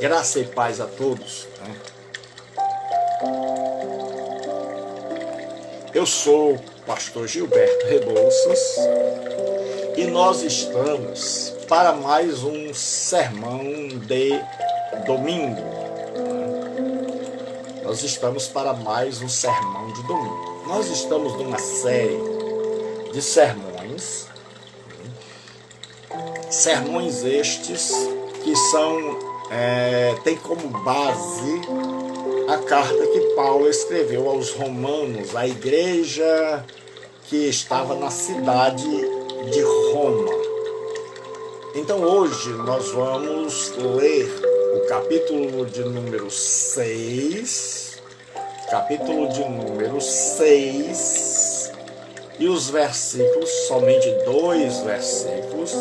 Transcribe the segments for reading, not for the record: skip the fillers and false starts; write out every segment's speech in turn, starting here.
Graça e paz a todos, né? Eu sou o pastor Gilberto Rebouças e nós estamos para mais um sermão de domingo. Nós estamos para mais um sermão de domingo. Nós estamos numa série de sermões estes que tem como base a carta que Paulo escreveu aos Romanos, a igreja que estava na cidade de Roma. Então hoje nós vamos ler o capítulo de número 6, e os versículos, somente 2 versículos,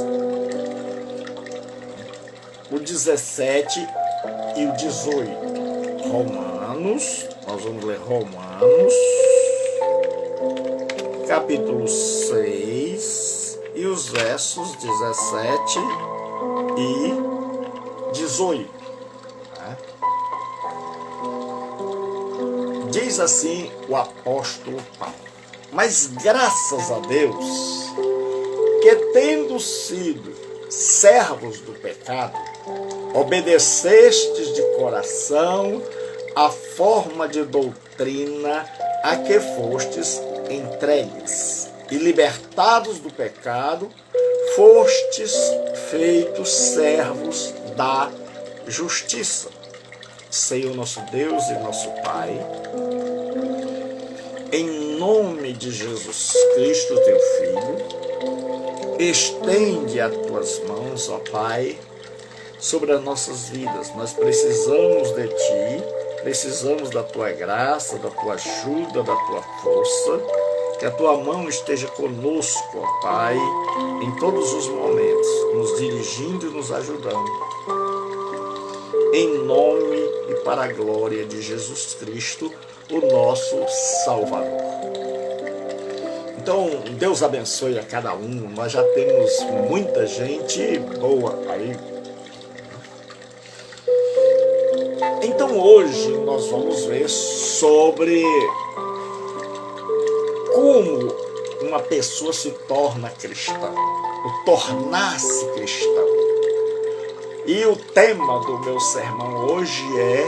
o 17 e o 18. Romanos, nós vamos ler Romanos, capítulo 6, e os versos 17 e 18. Né? Diz assim o apóstolo Paulo: mas graças a Deus, que tendo sido servos do pecado, obedecestes de coração a forma de doutrina a que fostes entregues, e libertados do pecado, fostes feitos servos da justiça. Senhor nosso Deus e nosso Pai, em nome de Jesus Cristo, teu Filho, estende as tuas mãos, ó Pai, sobre as nossas vidas. Nós precisamos de Ti, precisamos da Tua graça, da Tua ajuda, da Tua força, que a Tua mão esteja conosco, ó Pai, em todos os momentos, nos dirigindo e nos ajudando. Em nome e para a glória de Jesus Cristo, o nosso Salvador. Então, Deus abençoe a cada um. Nós já temos muita gente boa aí. Então, hoje nós vamos ver sobre como uma pessoa se torna cristã, o tornar-se cristão. E o tema do meu sermão hoje é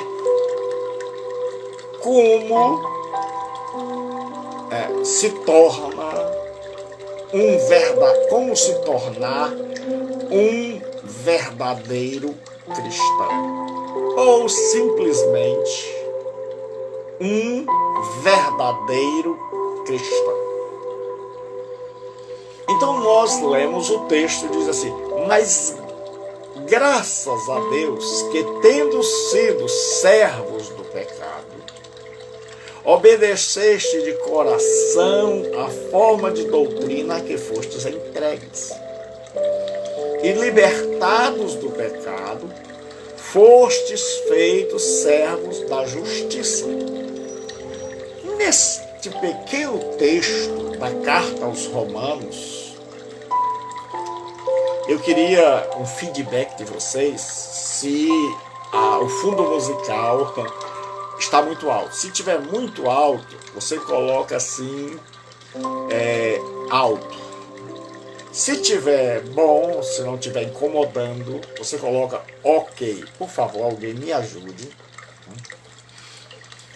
como se tornar um verdadeiro cristão, ou simplesmente um verdadeiro cristão. Então nós lemos o texto, diz assim: mas graças a Deus que, tendo sido servos do pecado, obedeceste de coração a forma de doutrina a que fostes entregues, e libertados do pecado, fostes feitos servos da justiça. Neste pequeno texto da carta aos Romanos, eu queria um feedback de vocês se o fundo musical está muito alto. Se tiver muito alto, você coloca assim, alto. Se tiver bom, se não estiver incomodando, você coloca ok. Por favor, alguém me ajude.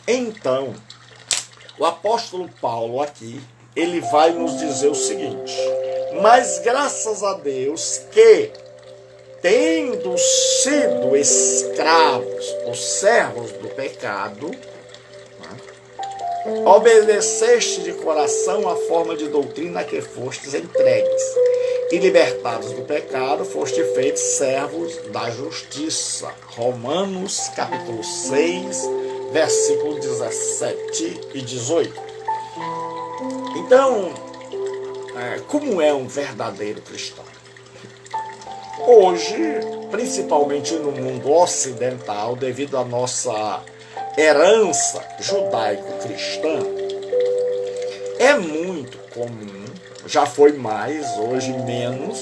Então, o apóstolo Paulo aqui, ele vai nos dizer o seguinte: mas graças a Deus que, tendo sido escravos ou servos do pecado, obedeceste de coração a forma de doutrina a que fostes entregues, e libertados do pecado, foste feitos servos da justiça. Romanos capítulo 6, versículos 17 e 18. Então, como é um verdadeiro cristão? Hoje, principalmente no mundo ocidental, devido à nossa herança judaico-cristã, é muito comum, já foi mais, hoje menos,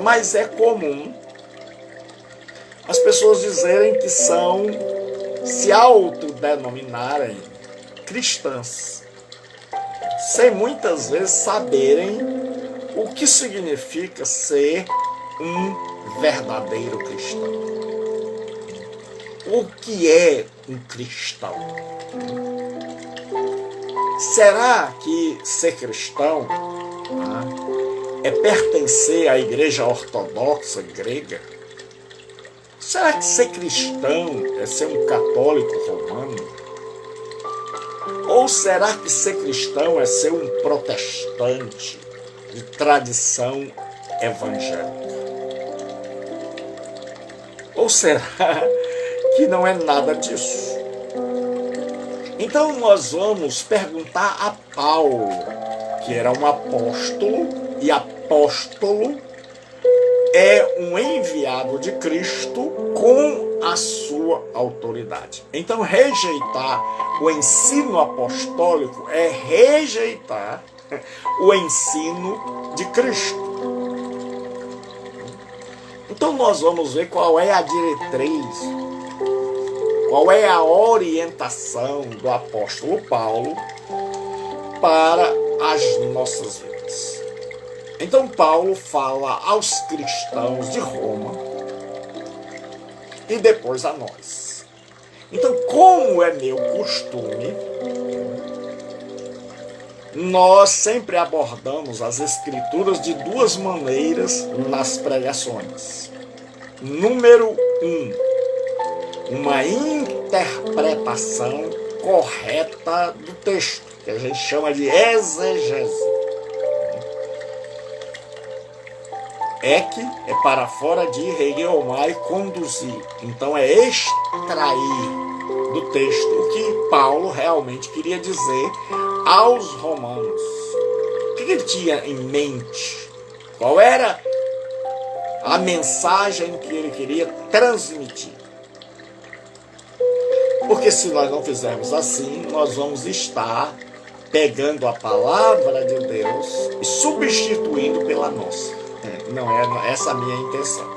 mas é comum as pessoas dizerem que se autodenominarem cristãs, sem muitas vezes saberem o que significa ser um verdadeiro cristão. O que é um cristão? Será que ser cristão é pertencer à igreja ortodoxa grega? Será que ser cristão é ser um católico romano? Ou será que ser cristão é ser um protestante de tradição evangélica? Ou será que não é nada disso? Então nós vamos perguntar a Paulo, que era um apóstolo, e apóstolo é um enviado de Cristo com a sua autoridade. Então rejeitar o ensino apostólico é rejeitar o ensino de Cristo. Então nós vamos ver qual é a diretriz, qual é a orientação do apóstolo Paulo para as nossas vidas. Então Paulo fala aos cristãos de Roma e depois a nós. Então, como é meu costume, nós sempre abordamos as escrituras de duas maneiras nas pregações. Número 1, uma interpretação correta do texto, que a gente chama de exegese. Ec é para fora de regeomai, conduzir. Então é extrair do texto o que Paulo realmente queria dizer aos romanos. O que ele tinha em mente? Qual era a mensagem que ele queria transmitir? Porque se nós não fizermos assim, nós vamos estar pegando a palavra de Deus e substituindo pela nossa. Não é essa a minha intenção.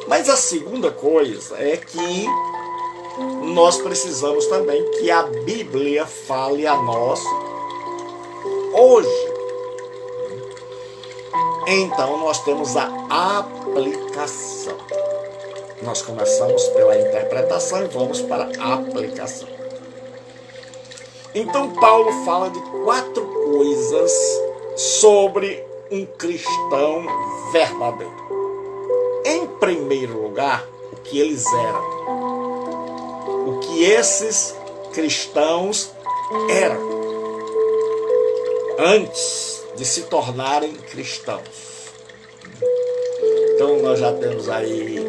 Mas a segunda coisa é que nós precisamos também que a Bíblia fale a nós hoje. Então nós temos a aplicação. Nós começamos pela interpretação e vamos para a aplicação. Então Paulo fala de 4 coisas sobre um cristão verdadeiro. Em primeiro lugar, o que eles eram. O que esses cristãos eram antes de se tornarem cristãos. Então nós já temos aí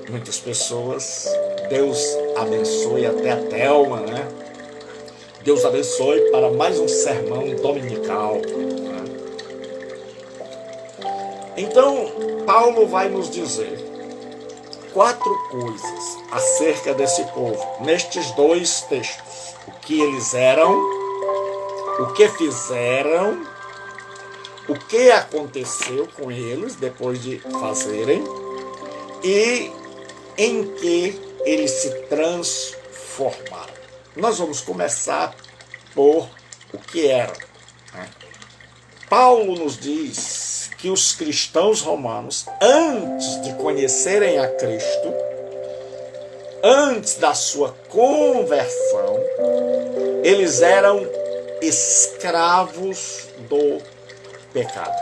muitas pessoas. Deus abençoe, até a Thelma, né? Deus abençoe para mais um sermão dominical. Então, Paulo vai nos dizer 4 coisas acerca desse povo, nestes 2 textos. O que eles eram, o que fizeram, o que aconteceu com eles depois de fazerem e em que eles se transformaram. Nós vamos começar por o que eram. Paulo nos diz que os cristãos romanos, antes de conhecerem a Cristo, antes da sua conversão, eles eram escravos do pecado.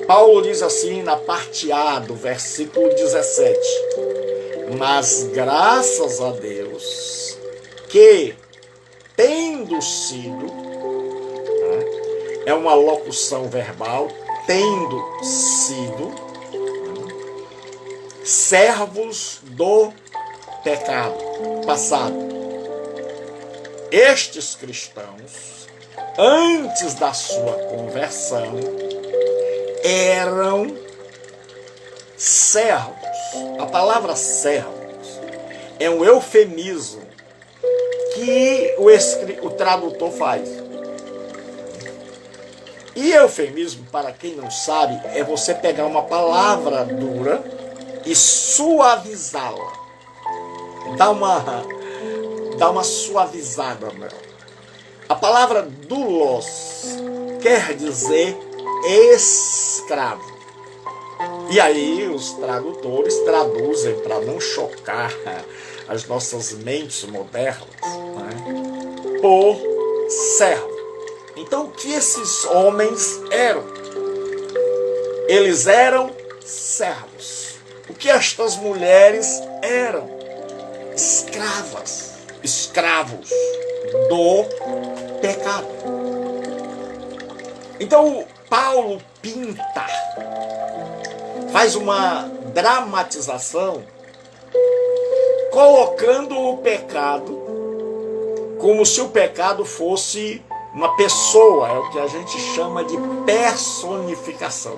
Paulo diz assim na parte A do versículo 17: mas graças a Deus que, tendo sido, é uma locução verbal, tendo sido servos do pecado passado. Estes cristãos, antes da sua conversão, eram servos. A palavra servos é um eufemismo que o tradutor faz. E eufemismo, para quem não sabe, é você pegar uma palavra dura e suavizá-la. Dá uma suavizada nela. A palavra doulos quer dizer escravo. E aí os tradutores traduzem, para não chocar as nossas mentes modernas, né, por servo. Então, o que esses homens eram? Eles eram servos. O que estas mulheres eram? Escravas, escravos do pecado. Então, Paulo pinta, faz uma dramatização, colocando o pecado como se o pecado fosse uma pessoa, é o que a gente chama de personificação.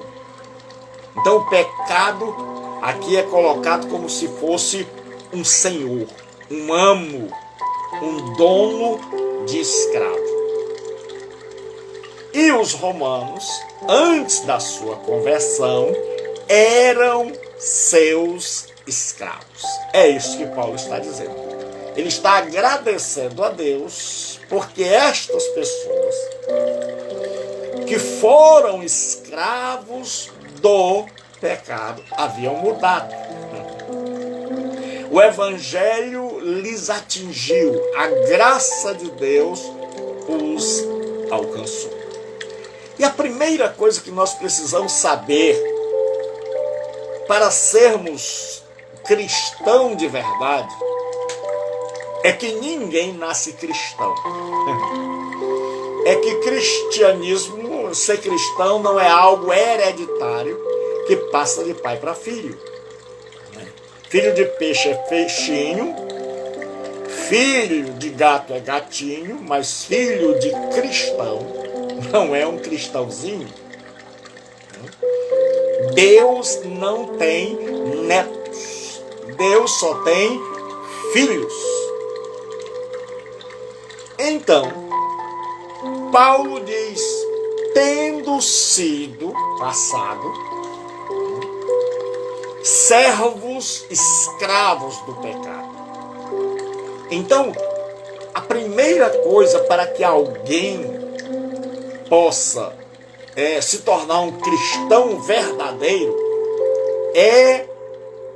Então o pecado aqui é colocado como se fosse um senhor, um amo, um dono de escravo. E os romanos, antes da sua conversão, eram seus escravos. É isso que Paulo está dizendo. Ele está agradecendo a Deus porque estas pessoas que foram escravos do pecado haviam mudado. O evangelho lhes atingiu, a graça de Deus os alcançou. E a primeira coisa que nós precisamos saber para sermos cristão de verdade é que ninguém nasce cristão. É que cristianismo, ser cristão, não é algo hereditário que passa de pai para filho. Filho de peixe é peixinho, filho de gato é gatinho, mas filho de cristão não é um cristãozinho. Deus não tem netos, Deus só tem filhos. Então, Paulo diz, tendo sido passado servos escravos do pecado. Então, a primeira coisa para que alguém possa se tornar um cristão verdadeiro é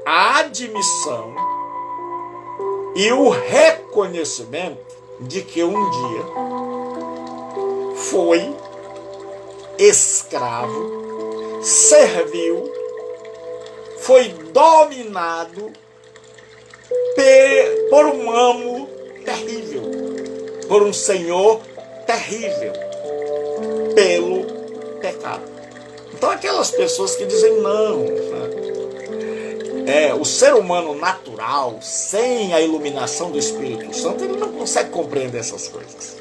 a admissão e o reconhecimento de que um dia foi escravo, serviu, foi dominado por um amo terrível, por um senhor terrível, pelo pecado. Então aquelas pessoas que dizem não, o ser humano natural, sem a iluminação do Espírito Santo, ele não consegue compreender essas coisas.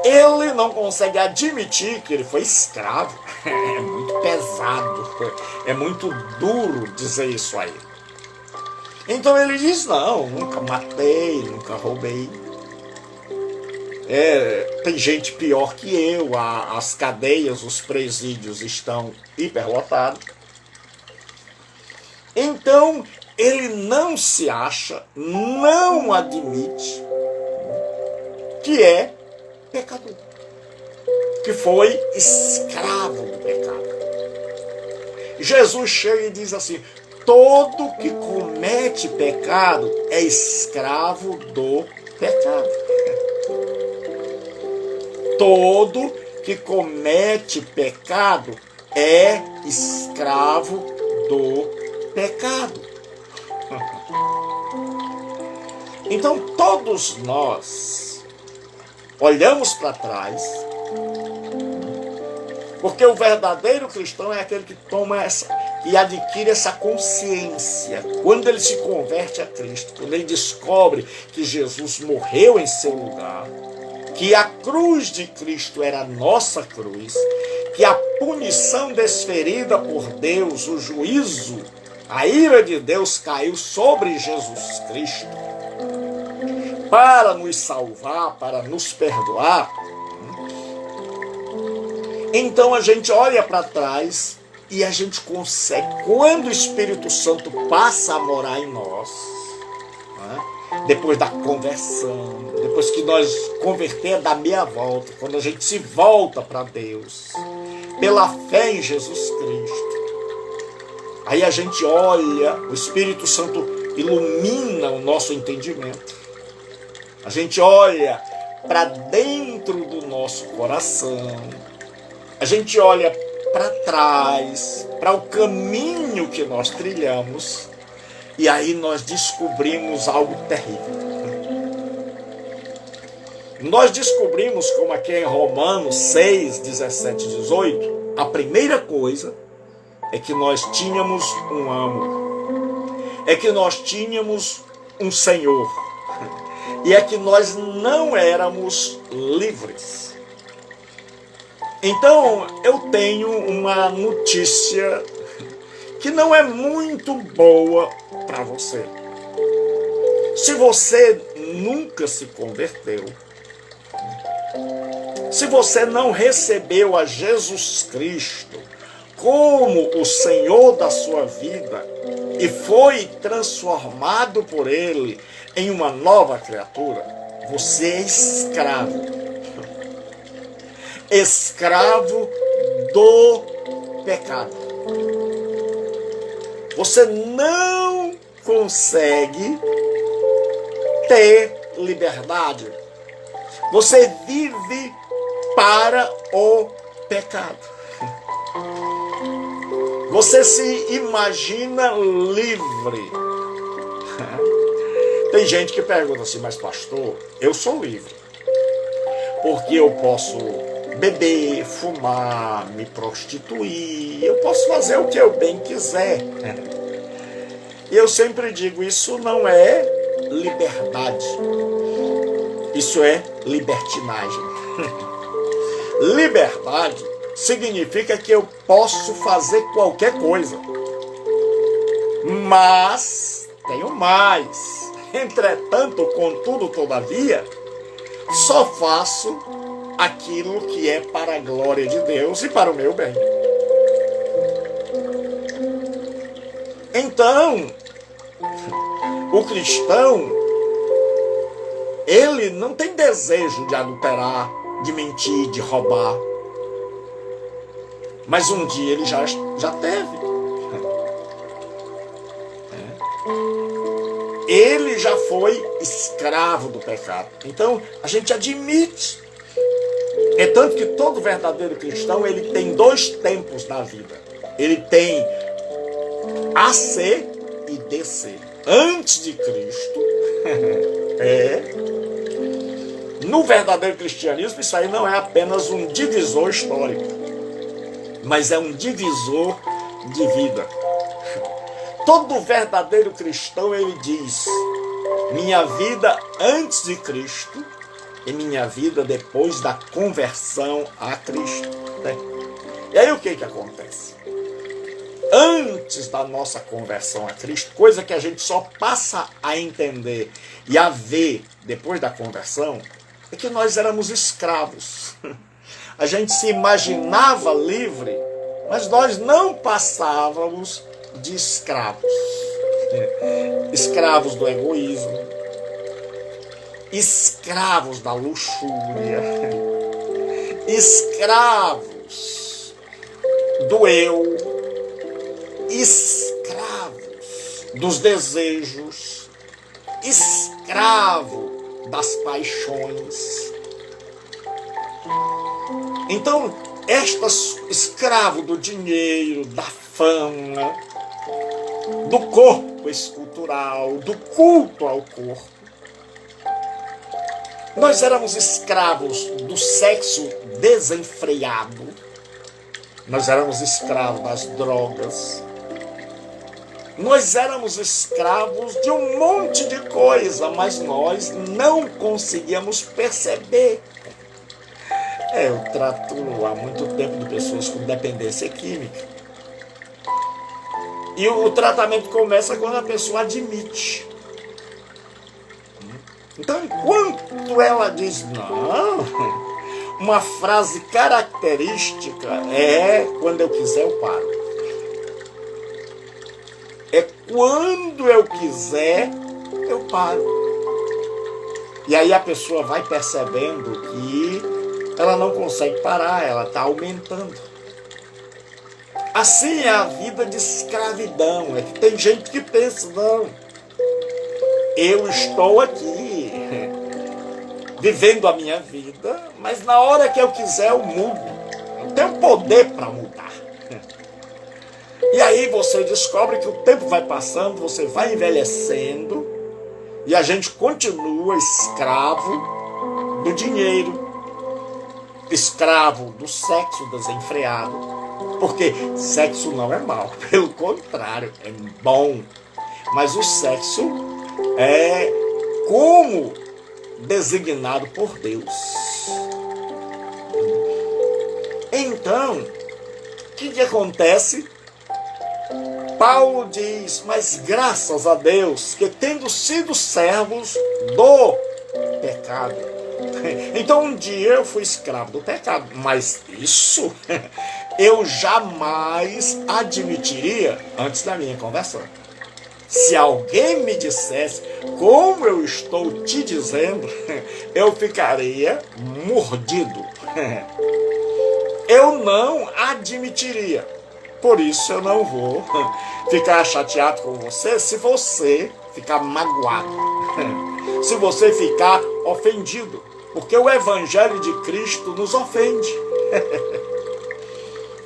Ele não consegue admitir que ele foi escravo. É muito pesado, é muito duro dizer isso a ele. Então ele diz, não, nunca matei, nunca roubei. Tem gente pior que eu, as cadeias, os presídios estão hiperlotados. Então, ele não se acha, não admite que é pecador, que foi escravo do pecado. Jesus chega e diz assim, todo que comete pecado é escravo do pecado. Todo que comete pecado é escravo do pecado. Então todos nós olhamos para trás, porque o verdadeiro cristão é aquele que que adquire essa consciência. Quando ele se converte a Cristo, quando ele descobre que Jesus morreu em seu lugar, que a cruz de Cristo era a nossa cruz, que a punição desferida por Deus, o juízo, a ira de Deus caiu sobre Jesus Cristo para nos salvar, para nos perdoar. Então a gente olha para trás e a gente consegue, quando o Espírito Santo passa a morar em nós, né? Depois da conversão, depois que nós converter da meia volta, quando a gente se volta para Deus, pela fé em Jesus Cristo, aí a gente olha, o Espírito Santo ilumina o nosso entendimento, a gente olha para dentro do nosso coração, a gente olha para trás, para o caminho que nós trilhamos, e aí nós descobrimos algo terrível. Nós descobrimos, como aqui em Romanos 6, 17 e 18, a primeira coisa é que nós tínhamos um amo, é que nós tínhamos um Senhor, e é que nós não éramos livres. Então, eu tenho uma notícia que não é muito boa para você. Se você nunca se converteu, se você não recebeu a Jesus Cristo como o Senhor da sua vida e foi transformado por Ele em uma nova criatura, você é escravo. Escravo do pecado. Você não consegue ter liberdade. Você vive para o pecado. Você se imagina livre. Tem gente que pergunta assim, mas pastor, eu sou livre. Porque eu posso beber, fumar, me prostituir, eu posso fazer o que eu bem quiser. E eu sempre digo, isso não é liberdade. Isso é libertinagem. Liberdade significa que eu posso fazer qualquer coisa. Mas, tenho mais. Entretanto, contudo, todavia, só faço aquilo que é para a glória de Deus e para o meu bem. Então, o cristão, ele não tem desejo de adulterar, de mentir, de roubar. Mas um dia ele já teve. Ele já foi escravo do pecado. Então, a gente admite. É tanto que todo verdadeiro cristão, ele tem dois tempos na vida. Ele tem AC e DC. Antes de Cristo, no verdadeiro cristianismo, isso aí não é apenas um divisor histórico, mas é um divisor de vida. Todo verdadeiro cristão, ele diz, minha vida antes de Cristo e minha vida depois da conversão a Cristo. E aí o que acontece? Antes da nossa conversão a Cristo, coisa que a gente só passa a entender e a ver depois da conversão, é que nós éramos escravos. A gente se imaginava livre, mas nós não passávamos de escravos. Escravos do egoísmo, escravos da luxúria, escravos do eu, escravos dos desejos, escravo das paixões. Então, escravo do dinheiro, da fama, do corpo escultural, do culto ao corpo. Nós éramos escravos do sexo desenfreado. Nós éramos escravos das drogas. Nós éramos escravos de um monte de coisa, mas nós não conseguíamos perceber. Eu trato há muito tempo de pessoas com dependência química. E o tratamento começa quando a pessoa admite. Então, enquanto ela diz, não, uma frase característica é: quando eu quiser eu paro. É quando eu quiser eu paro. E aí a pessoa vai percebendo que ela não consegue parar, ela está aumentando. Assim é a vida de escravidão. É que tem gente que pensa: não, eu estou aqui vivendo a minha vida, mas na hora que eu quiser eu mudo. Eu tenho poder para mudar. E aí você descobre que o tempo vai passando, você vai envelhecendo, e a gente continua escravo do dinheiro, escravo do sexo desenfreado. Porque sexo não é mal, pelo contrário, é bom. Mas o sexo é como designado por Deus. Então, o que acontece? Paulo diz: mas graças a Deus, que tendo sido servos do pecado. Então um dia eu fui escravo do pecado, mas isso eu jamais admitiria antes da minha conversão. Se alguém me dissesse como eu estou te dizendo, eu ficaria mordido. Eu não admitiria. Por isso eu não vou ficar chateado com você se você ficar magoado, se você ficar ofendido, porque o Evangelho de Cristo nos ofende.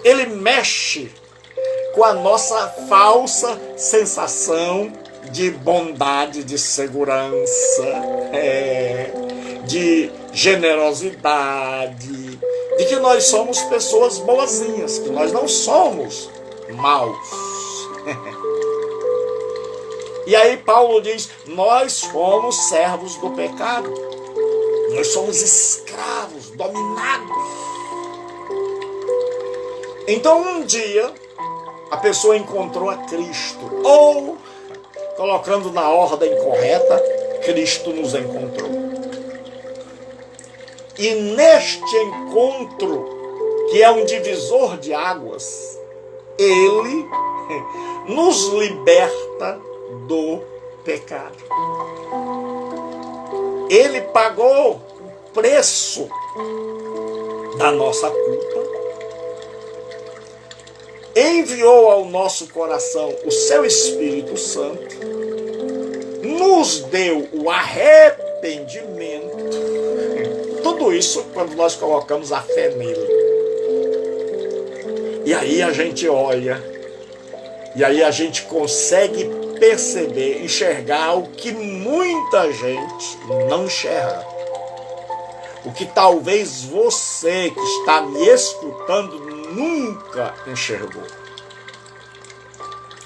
Ele mexe com a nossa falsa sensação de bondade, de segurança, de generosidade, de que nós somos pessoas boazinhas, que nós não somos maus. E aí Paulo diz: nós fomos servos do pecado, nós somos escravos, dominados. Então um dia a pessoa encontrou a Cristo, ou, colocando na ordem correta, Cristo nos encontrou. E neste encontro, que é um divisor de águas, Ele nos liberta do pecado. Ele pagou o preço da nossa culpa, enviou ao nosso coração o seu Espírito Santo, nos deu o arrependimento. Tudo isso quando nós colocamos a fé nele. E aí a gente olha, e aí a gente consegue perceber, enxergar o que muita gente não enxerga. O que talvez você que está me escutando nunca enxergou.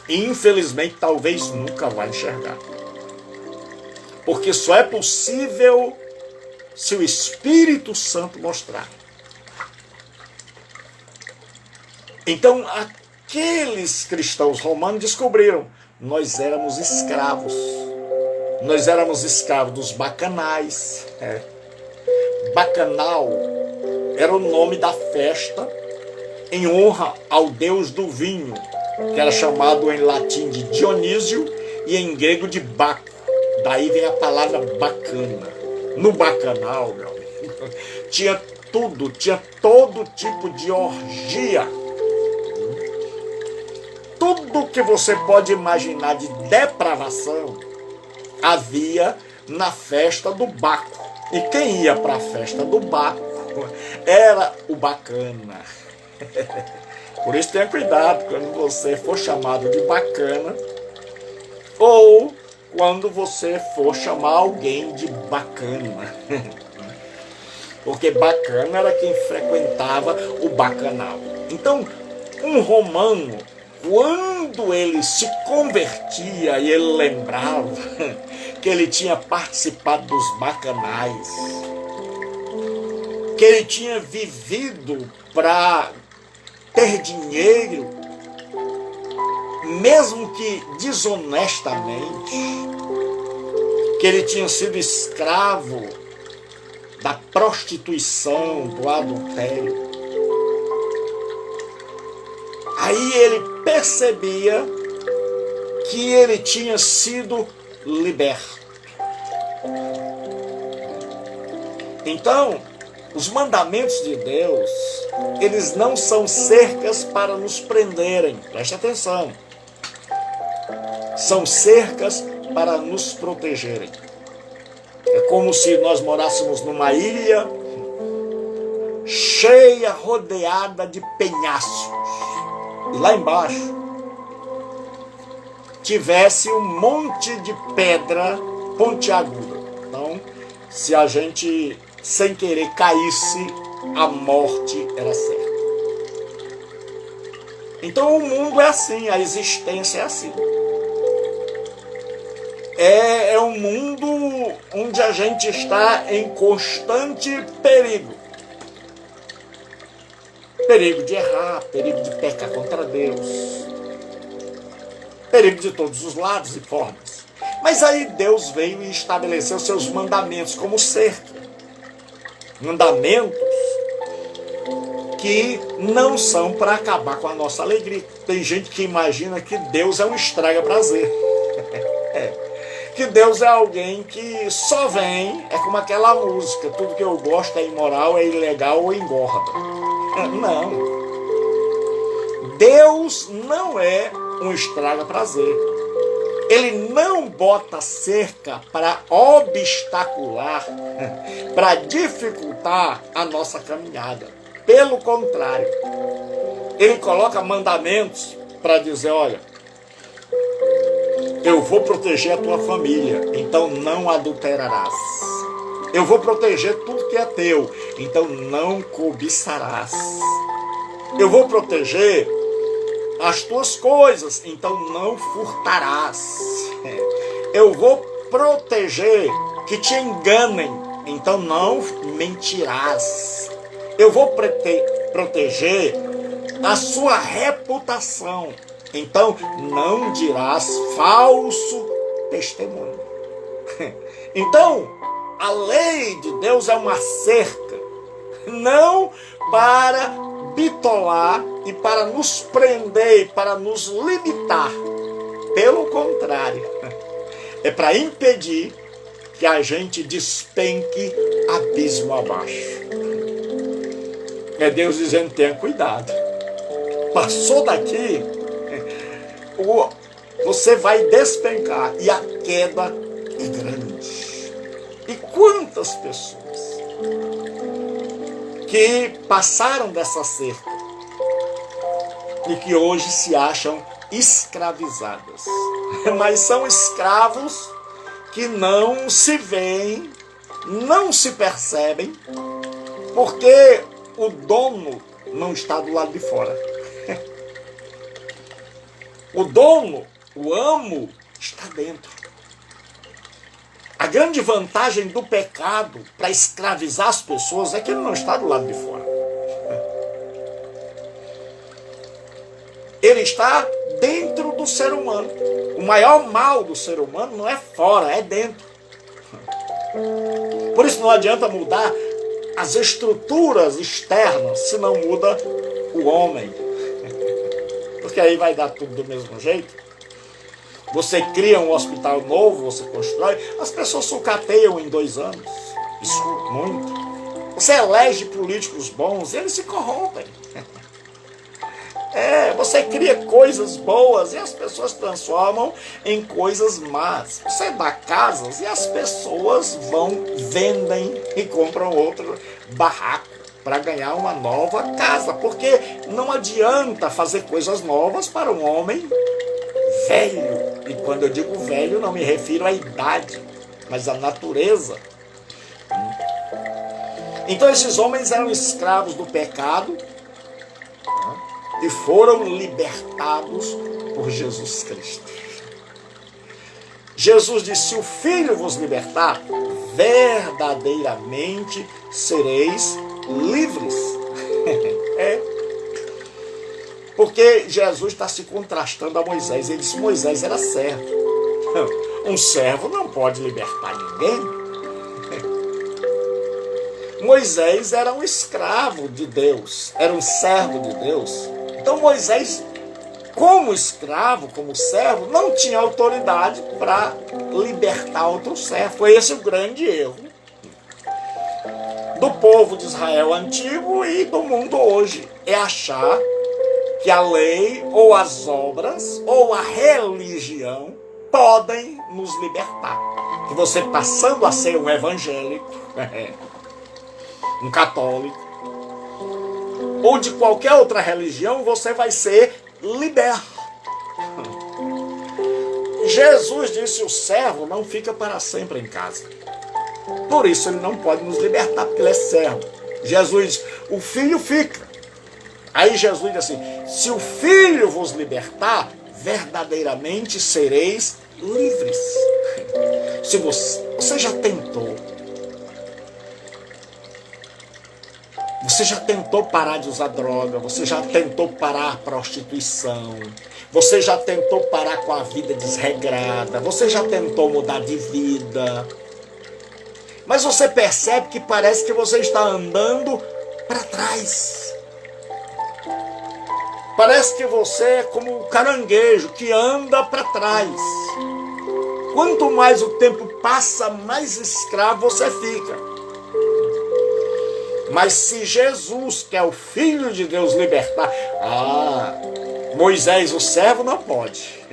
E infelizmente talvez nunca vai enxergar. Porque só é possível se o Espírito Santo mostrar. Então, aqueles cristãos romanos descobriram: nós éramos escravos. Nós éramos escravos dos bacanais. Bacanal era o nome da festa em honra ao deus do vinho, que era chamado em latim de Dionísio e em grego de Baco. Daí vem a palavra bacana. No bacanal, meu amigo, tinha tudo, tinha todo tipo de orgia. Tudo que você pode imaginar de depravação havia na festa do Baco. E quem ia para a festa do Baco era o bacana. Por isso tenha cuidado quando você for chamado de bacana, ou quando você for chamar alguém de bacana. Porque bacana era quem frequentava o bacanal. Então, um romano, quando ele se convertia e ele lembrava que ele tinha participado dos bacanais, que ele tinha vivido para ter dinheiro, mesmo que desonestamente, que ele tinha sido escravo da prostituição, do adultério. Aí ele percebia que ele tinha sido liberto. Então, os mandamentos de Deus, eles não são cercas para nos prenderem. Preste atenção. São cercas para nos protegerem. É como se nós morássemos numa ilha cheia, rodeada de penhascos. E lá embaixo tivesse um monte de pedra pontiaguda. Então, se a gente sem querer caísse, a morte era certa. Então o mundo é assim, a existência é assim. É um mundo onde a gente está em constante perigo. Perigo de errar, perigo de pecar contra Deus. Perigo de todos os lados e formas. Mas aí Deus veio e estabeleceu seus mandamentos como cerca. Mandamentos que não são para acabar com a nossa alegria. Tem gente que imagina que Deus é um estraga-prazer. Que Deus é alguém que só vem, é como aquela música, tudo que eu gosto é imoral, é ilegal ou engorda. Não. Deus não é um estraga-prazer. Ele não bota cerca para obstacular, para dificultar a nossa caminhada. Pelo contrário, ele coloca mandamentos para dizer, olha, eu vou proteger a tua família, então não adulterarás. Eu vou proteger tudo que é teu, então não cobiçarás. Eu vou proteger as tuas coisas, então não furtarás. Eu vou proteger que te enganem, então não mentirás. Eu vou proteger a sua reputação, então não dirás falso testemunho. Então, a lei de Deus é uma cerca, não para bitolar e para nos prender, para nos limitar. Pelo contrário, é para impedir que a gente despenque abismo abaixo. É Deus dizendo, tenha cuidado. Passou daqui, você vai despencar e a queda é grande. E quantas pessoas que passaram dessa cerca e que hoje se acham escravizadas, mas são escravos que não se veem, não se percebem, porque o dono não está do lado de fora. O dono, o amo, está dentro. A grande vantagem do pecado para escravizar as pessoas é que ele não está do lado de fora. Ele está dentro do ser humano. O maior mal do ser humano não é fora, é dentro. Por isso não adianta mudar as estruturas externas se não muda o homem. Porque aí vai dar tudo do mesmo jeito. Você cria um hospital novo, você constrói, as pessoas sucateiam em 2 anos. Isso muito. Você elege políticos bons, eles se corrompem. Você cria coisas boas e as pessoas transformam em coisas más. Você dá casas e as pessoas vendem e compram outro barraco para ganhar uma nova casa. Porque não adianta fazer coisas novas para um homem velho. E quando eu digo velho, não me refiro à idade, mas à natureza. Então esses homens eram escravos do pecado e foram libertados por Jesus Cristo. Jesus disse, se o Filho vos libertar, verdadeiramente sereis livres. Porque Jesus está se contrastando a Moisés. Ele disse, Moisés era servo. Um servo não pode libertar ninguém. Moisés era um escravo de Deus, era um servo de Deus. Então Moisés, como escravo, como servo, não tinha autoridade para libertar outro servo. Foi esse o grande erro do povo de Israel antigo e do mundo hoje. É achar que a lei, ou as obras, ou a religião podem nos libertar. Que você, passando a ser um evangélico, um católico, ou de qualquer outra religião, você vai ser liberto. Jesus disse: o servo não fica para sempre em casa. Por isso ele não pode nos libertar, porque ele é servo. Jesus diz: o filho fica. Aí Jesus diz assim: se o filho vos libertar, verdadeiramente sereis livres. Se você já tentou, parar de usar droga, você já tentou parar a prostituição, você já tentou parar com a vida desregrada, você já tentou mudar de vida, mas você percebe que parece que você está andando para trás. Parece que você é como um caranguejo que anda para trás. Quanto mais o tempo passa, mais escravo você fica. Mas se Jesus, que é o Filho de Deus, libertar... Moisés, o servo, não pode.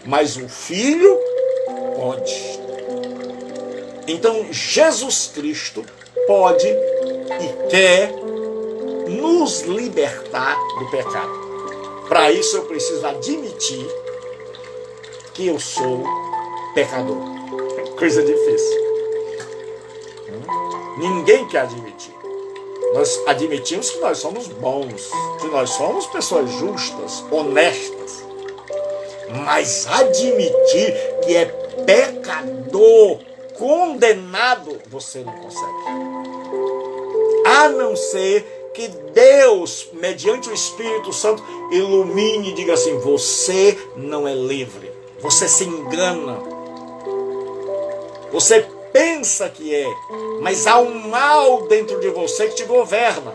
Mas o Filho pode. Então, Jesus Cristo pode e quer nos libertar do pecado. Para isso, eu preciso admitir que eu sou pecador. Coisa difícil. Ninguém quer admitir. Nós admitimos que nós somos bons, que nós somos pessoas justas, honestas. Mas admitir que é pecador, condenado, você não consegue. A não ser que Deus, mediante o Espírito Santo, ilumine e diga assim: você não é livre, você se engana, você pensa que é, mas há um mal dentro de você que te governa.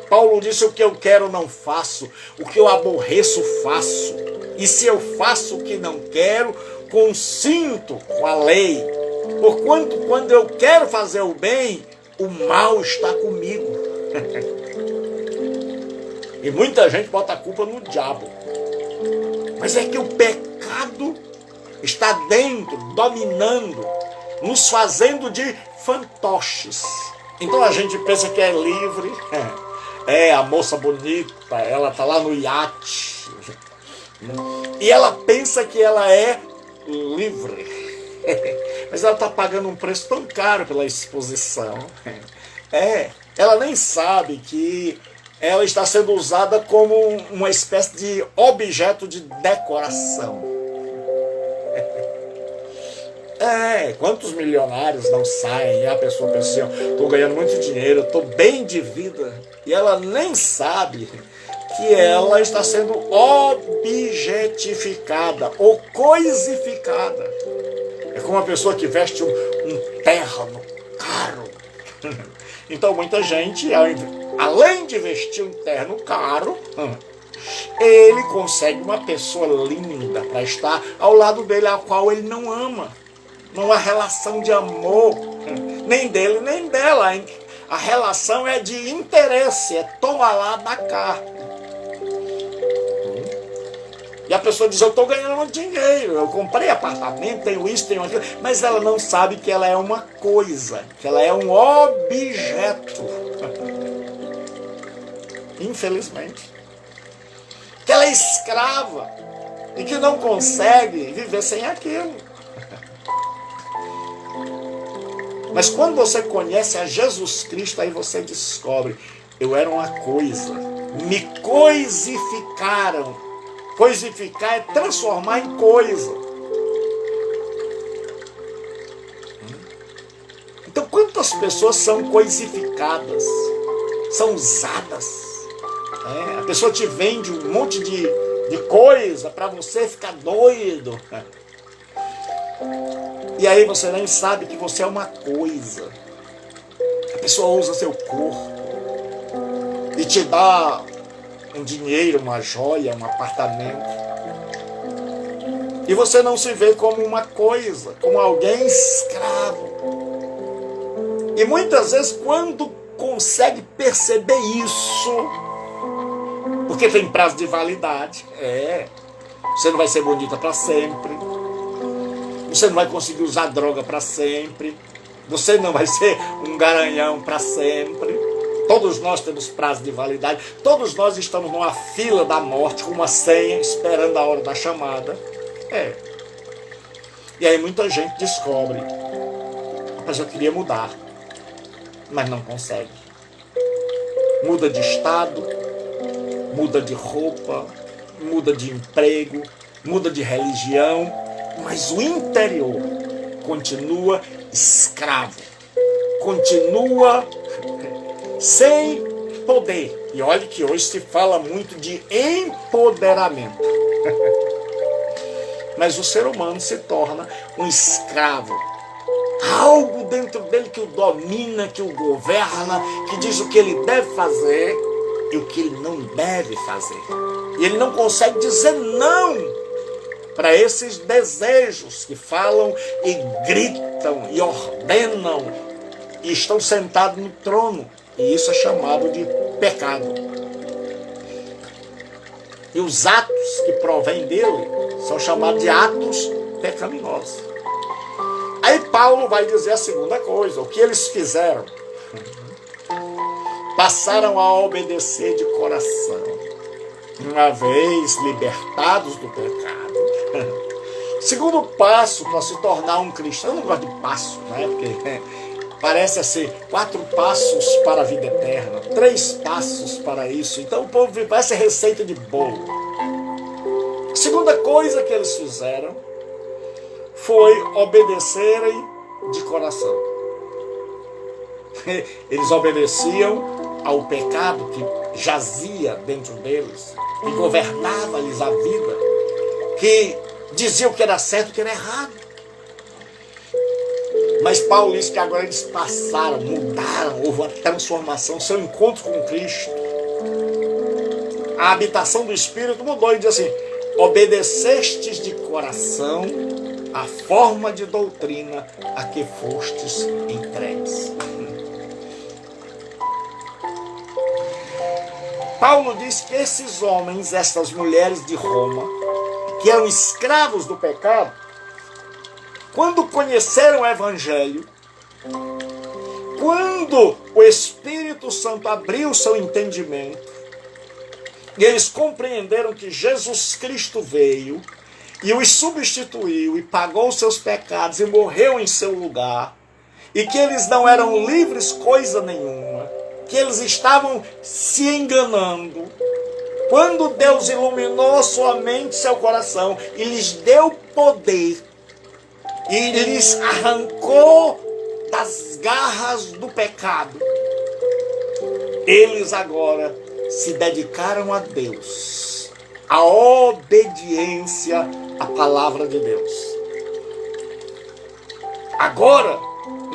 Paulo disse: o que eu quero não faço, o que eu aborreço faço, e se eu faço o que não quero, consinto com a lei, porquanto quando eu quero fazer o bem, o mal está comigo. E muita gente bota a culpa no diabo. Mas é que o pecado está dentro, dominando, nos fazendo de fantoches. Então a gente pensa que é livre. A moça bonita, ela está lá no iate. E ela pensa que ela é livre. Mas ela está pagando um preço tão caro pela exposição. Ela nem sabe que ela está sendo usada como uma espécie de objeto de decoração. Quantos milionários não saem e a pessoa pensa assim: estou ganhando muito dinheiro, estou bem de vida, e ela nem sabe que ela está sendo objetificada ou coisificada. É como uma pessoa que veste um terno caro. Então muita gente, além de vestir um terno caro, ele consegue uma pessoa linda para estar ao lado dele, a qual ele não ama. Não há relação de amor, nem dele nem dela. A relação é de interesse, é toma lá da cá. E a pessoa diz: eu estou ganhando dinheiro, eu comprei apartamento, tenho isso, tenho aquilo. Mas ela não sabe que ela é uma coisa, que ela é um objeto. Infelizmente. Que ela é escrava e que não consegue viver sem aquilo. Mas quando você conhece a Jesus Cristo, aí você descobre: eu era uma coisa, me coisificaram. Coisificar é transformar em coisa. Então, quantas pessoas são coisificadas? São usadas. A pessoa te vende um monte de coisa para você ficar doido. E aí você nem sabe que você é uma coisa. A pessoa usa seu corpo e te dá um dinheiro, uma joia, um apartamento. E você não se vê como uma coisa, como alguém escravo. E muitas vezes, quando consegue perceber isso, porque tem prazo de validade, você não vai ser bonita para sempre, você não vai conseguir usar droga para sempre, você não vai ser um garanhão para sempre. Todos nós temos prazo de validade, todos nós estamos numa fila da morte, com uma senha, esperando a hora da chamada. E aí muita gente descobre, mas eu queria mudar, mas não consegue. Muda de estado, muda de roupa, muda de emprego, muda de religião, mas o interior continua escravo, continua sem poder. E olha que hoje se fala muito de empoderamento. Mas o ser humano se torna um escravo. Algo dentro dele que o domina, que o governa, que diz o que ele deve fazer e o que ele não deve fazer. E ele não consegue dizer não para esses desejos que falam e gritam e ordenam e estão sentados no trono. E isso é chamado de pecado. E os atos que provêm dele são chamados de atos pecaminosos. Aí Paulo vai dizer a segunda coisa, o que eles fizeram? Passaram a obedecer de coração, uma vez libertados do pecado. Segundo passo para se tornar um cristão, eu não gosto de passo, né? Porque parece assim, 4 passos para a vida eterna, 3 passos para isso. Então o povo parece receita de bolo. A segunda coisa que eles fizeram foi obedecerem de coração. Eles obedeciam ao pecado que jazia dentro deles, que governava-lhes a vida, que dizia o que era certo e o que era errado. Mas Paulo diz que agora eles passaram, mudaram, houve uma transformação, seu encontro com Cristo. A habitação do Espírito mudou e diz assim: obedecestes de coração a forma de doutrina a que fostes entregues. Paulo diz que esses homens, essas mulheres de Roma, que eram escravos do pecado, quando conheceram o Evangelho, quando o Espírito Santo abriu seu entendimento, e eles compreenderam que Jesus Cristo veio e os substituiu e pagou seus pecados e morreu em seu lugar, e que eles não eram livres coisa nenhuma, que eles estavam se enganando, quando Deus iluminou sua mente e seu coração e lhes deu poder e lhes arrancou das garras do pecado, eles agora se dedicaram a Deus, a obediência à palavra de Deus. Agora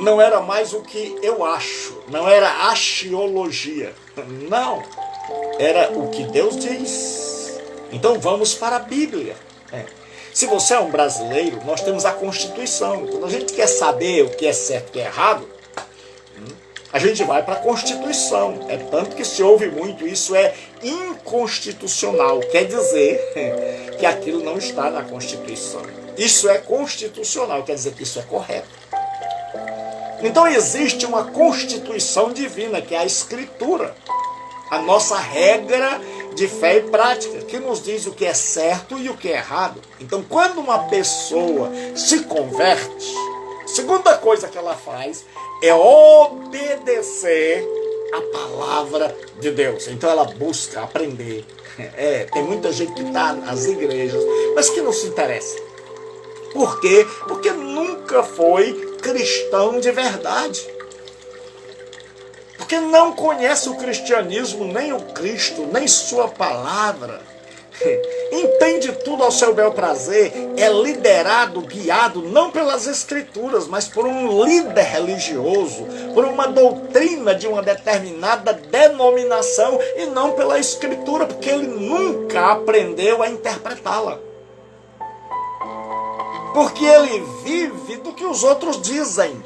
não era mais o que eu acho, não era axiologia, não, era o que Deus diz. Então vamos para a Bíblia. Se você é um brasileiro, nós temos a Constituição. Quando a gente quer saber o que é certo e o que é errado, a gente vai para a Constituição. É tanto que se ouve muito, isso é inconstitucional. Quer dizer que aquilo não está na Constituição. Isso é constitucional, quer dizer que isso é correto. Então existe uma Constituição divina, que é a Escritura. A nossa regra de fé e prática, que nos diz o que é certo e o que é errado. Então, quando uma pessoa se converte, a segunda coisa que ela faz é obedecer a palavra de Deus. Então, ela busca aprender. Tem muita gente que está nas igrejas, mas que não se interessa. Por quê? Porque nunca foi cristão de verdade. Porque não conhece o cristianismo, nem o Cristo, nem sua palavra. entende tudo ao seu bel prazer, é liderado, guiado, não pelas escrituras, mas por um líder religioso, por uma doutrina de uma determinada denominação, e não pela escritura, porque ele nunca aprendeu a interpretá-la. Porque ele vive do que os outros dizem.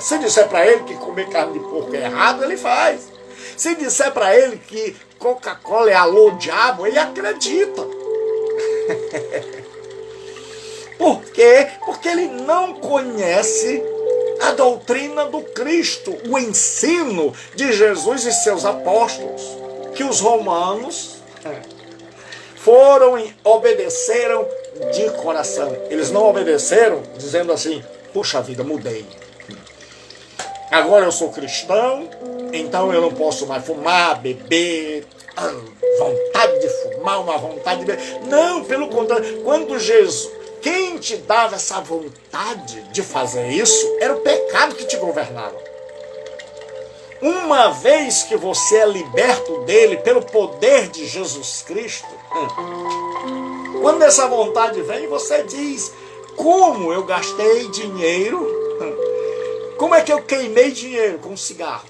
Se disser para ele que comer carne de porco é errado, ele faz. Se disser para ele que Coca-Cola é alô diabo, ele acredita. Por quê? Porque ele não conhece a doutrina do Cristo, o ensino de Jesus e seus apóstolos, que os romanos obedeceram de coração. Eles não obedeceram dizendo assim: puxa vida, mudei. Agora eu sou cristão, então eu não posso mais fumar, beber, vontade de fumar, uma vontade de beber. Não, pelo contrário, quem te dava essa vontade de fazer isso, era o pecado que te governava. Uma vez que você é liberto dele pelo poder de Jesus Cristo, quando essa vontade vem, você diz: como eu gastei dinheiro? Como é que eu queimei dinheiro com cigarro?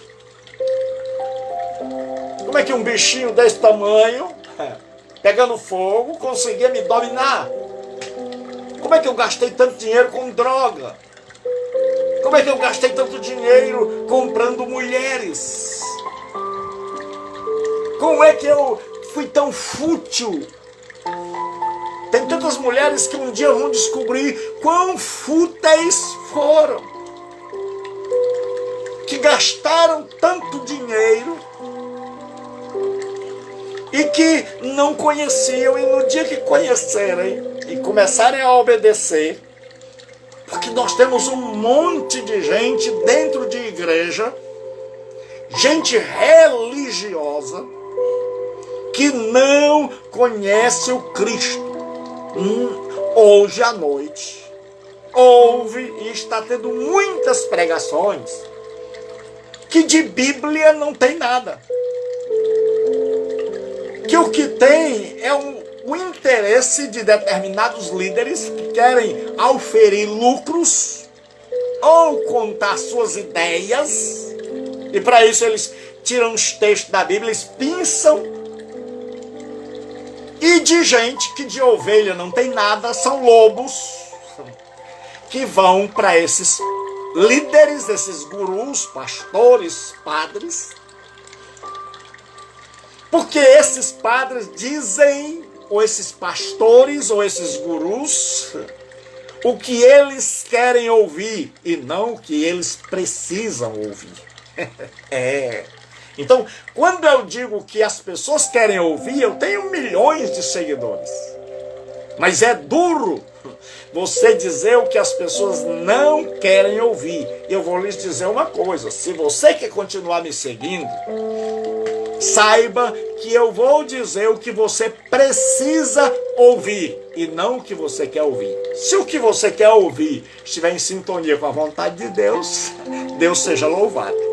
Como é que um bichinho desse tamanho, pegando fogo, conseguia me dominar? Como é que eu gastei tanto dinheiro com droga? Como é que eu gastei tanto dinheiro comprando mulheres? Como é que eu fui tão fútil? Tem tantas mulheres que um dia vão descobrir quão fúteis foram, que gastaram tanto dinheiro e que não conheciam, e no dia que conhecerem e começarem a obedecer, porque nós temos um monte de gente dentro de igreja, gente religiosa, que não conhece o Cristo. Hoje à noite houve e está tendo muitas pregações que de Bíblia não tem nada, que o que tem é o interesse de determinados líderes que querem auferir lucros ou contar suas ideias, e para isso eles tiram os textos da Bíblia, eles pinçam, e de gente que de ovelha não tem nada, são lobos que vão para esses líderes, esses gurus, pastores, padres, porque esses padres dizem, ou esses pastores, ou esses gurus, o que eles querem ouvir e não o que eles precisam ouvir. Então, quando eu digo que as pessoas querem ouvir, eu tenho milhões de seguidores. Mas é duro você dizer o que as pessoas não querem ouvir. Eu vou lhes dizer uma coisa: se você quer continuar me seguindo, saiba que eu vou dizer o que você precisa ouvir e não o que você quer ouvir. Se o que você quer ouvir estiver em sintonia com a vontade de Deus, Deus seja louvado.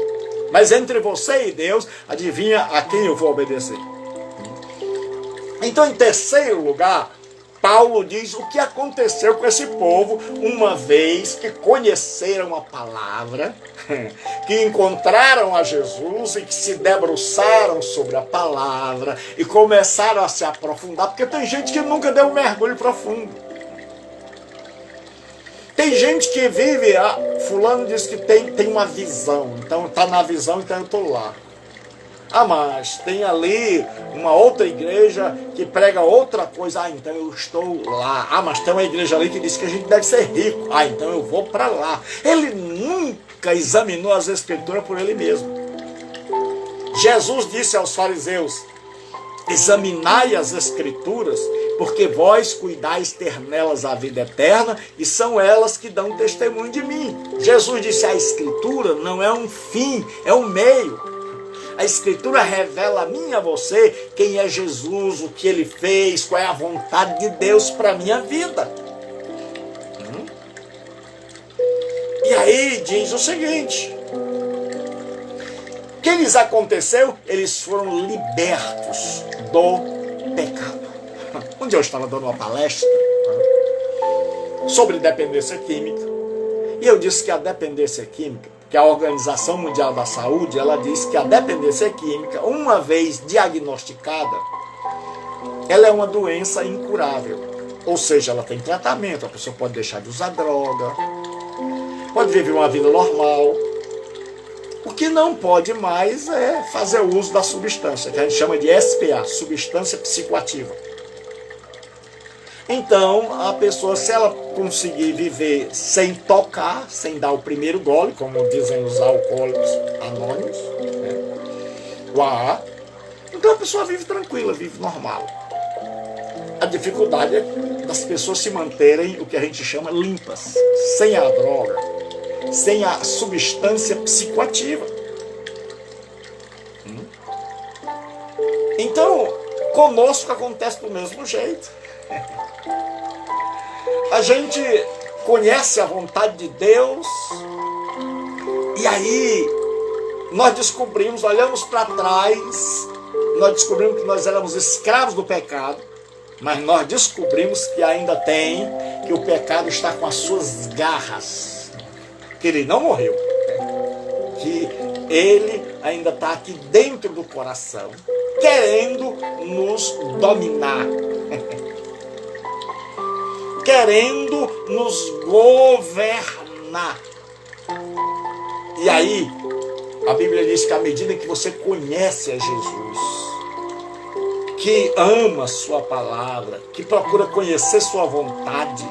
Mas entre você e Deus, adivinha a quem eu vou obedecer? Então, em terceiro lugar, Paulo diz o que aconteceu com esse povo uma vez que conheceram a palavra, que encontraram a Jesus e que se debruçaram sobre a palavra e começaram a se aprofundar, porque tem gente que nunca deu um mergulho profundo. Tem gente que vive, fulano diz que tem uma visão, então está na visão, então eu estou lá. Mas tem ali uma outra igreja que prega outra coisa, então eu estou lá. Mas tem uma igreja ali que diz que a gente deve ser rico, então eu vou para lá. Ele nunca examinou as escrituras por ele mesmo. Jesus disse aos fariseus: examinai as escrituras, porque vós cuidais ter nelas a vida eterna, e são elas que dão testemunho de mim. Jesus disse: a escritura não é um fim, é um meio. A escritura revela a mim e a você quem é Jesus, o que ele fez, qual é a vontade de Deus para a minha vida. E aí diz o seguinte: o que lhes aconteceu? Eles foram libertos do pecado. Um dia eu estava dando uma palestra sobre dependência química, e eu disse que a dependência química, que a Organização Mundial da Saúde, ela diz que a dependência química, uma vez diagnosticada, ela é uma doença incurável. Ou seja, ela tem tratamento, a pessoa pode deixar de usar droga, pode viver uma vida normal. O que não pode mais é fazer o uso da substância, que a gente chama de SPA, substância psicoativa. Então, a pessoa, se ela conseguir viver sem tocar, sem dar o primeiro gole, como dizem os alcoólicos anônimos, o AA, então a pessoa vive tranquila, vive normal. A dificuldade é das pessoas se manterem o que a gente chama limpas, sem a droga, sem a substância psicoativa. Então, conosco acontece do mesmo jeito. A gente conhece a vontade de Deus, e aí nós descobrimos, olhamos para trás, nós descobrimos que nós éramos escravos do pecado, mas nós descobrimos que ainda que o pecado está com as suas garras, que ele não morreu, que ele ainda está aqui dentro do coração, querendo nos dominar, querendo nos governar. E aí, a Bíblia diz que à medida que você conhece a Jesus, que ama sua palavra, que procura conhecer sua vontade,